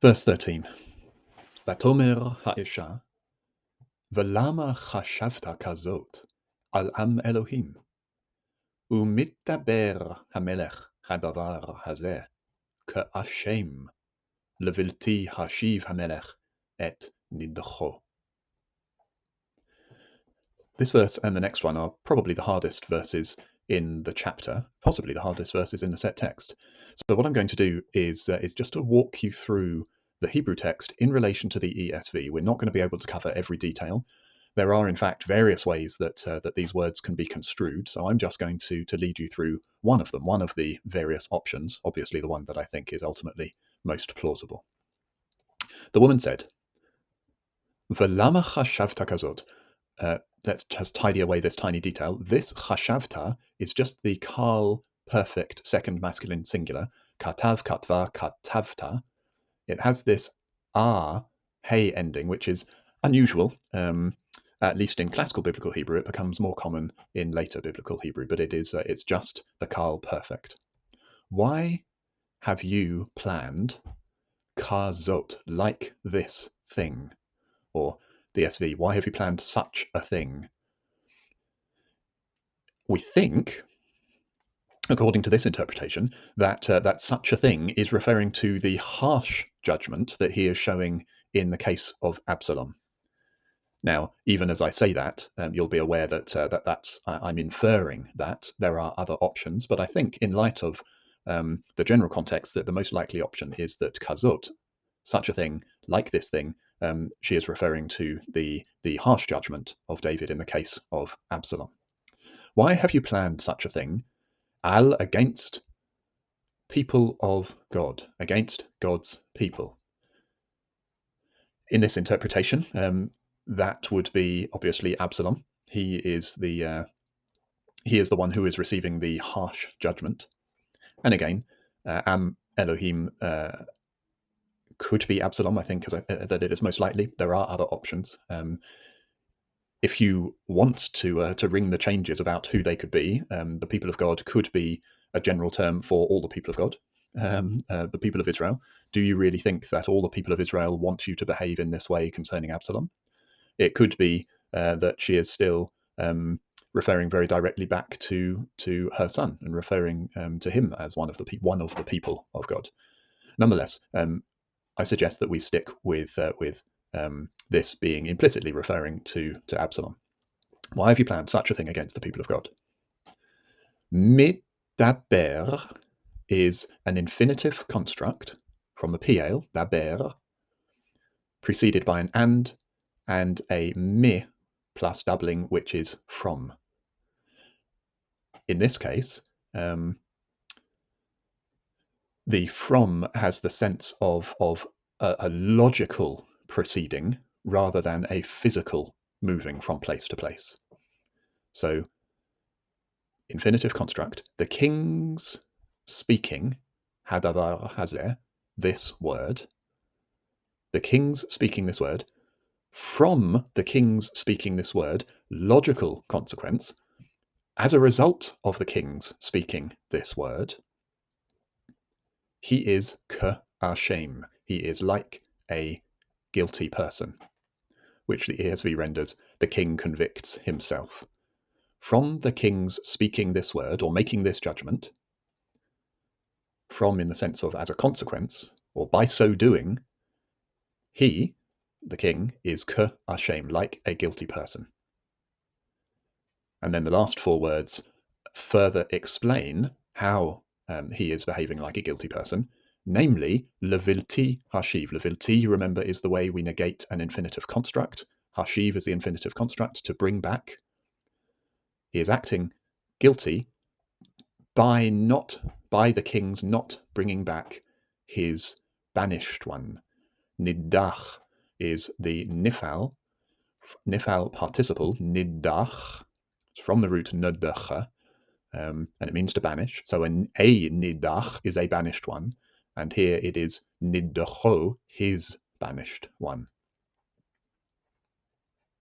Verse 13. Vatomer ha'isha, velama chashavta kazot al am Elohim, u'mitdaber hamelech hadavar hazeh, ka'ashem levilti hashiv hamelech et nidcho. This verse and the next one are probably the hardest verses in the chapter, possibly the hardest verses in the set text. So what I'm going to do is just to walk you through the Hebrew text in relation to the ESV. We're not going to be able to cover every detail. There are, in fact, various ways that that these words can be construed. So I'm just going to lead you through one of them, one of the various options, obviously the one that I think is ultimately most plausible. The woman said, V'lama chashavta kazot. Let's just tidy away this tiny detail. This chashavta is just the Carl perfect second masculine singular, katav, katva, katavta. It has this hey ending, which is unusual. At least in classical biblical Hebrew, it becomes more common in later biblical Hebrew, but it's just the Carl perfect. Why have you planned kazot, like this thing? Or the SV, why have you planned such a thing? We think, according to this interpretation, that that such a thing is referring to the harsh judgment that he is showing in the case of Absalom. Now, even as I say that, you'll be aware that I'm inferring that there are other options, but I think in light of the general context that the most likely option is that kazot, such a thing, like this thing, she is referring to the harsh judgment of David in the case of Absalom. Why have you planned such a thing? Al, against people of God, against God's people. In this interpretation, that would be obviously Absalom. He is the one who is receiving the harsh judgment. And again, Am Elohim could be Absalom. I think that it is most likely. There are other options. If you want to ring the changes about who they could be, the people of God could be a general term for all the people of God, the people of Israel. Do you really think that all the people of Israel want you to behave in this way concerning Absalom? It could be that she is still referring very directly back to her son and referring to him as one of the people of God. Nonetheless, I suggest that we stick with this being implicitly referring to Absalom. Why have you planned such a thing against the people of God? Midaber is an infinitive construct from the Piel, daber, preceded by an and a mi plus doubling, which is from. In this case, the from has the sense of a logical proceeding rather than a physical moving from place to place. So, infinitive construct, the king's speaking, hadavar hazeh, this word, the king's speaking this word, from the king's speaking this word, logical consequence, as a result of the king's speaking this word, he is k'ashem, he is like a guilty person, which the ESV renders, the king convicts himself. From the king's speaking this word, or making this judgment, from in the sense of as a consequence, or by so doing, he, the king, is k'ashem, like a guilty person. And then the last four words further explain how he is behaving like a guilty person, namely, levilti hashiv. Levilti, you remember, is the way we negate an infinitive construct. Hashiv is the infinitive construct, to bring back. He is acting guilty by the king's not bringing back his banished one. Nidach is the nifal participle, nidach, from the root nadacha, and it means to banish. So a nidach is a banished one, and here it is nidacho, his banished one.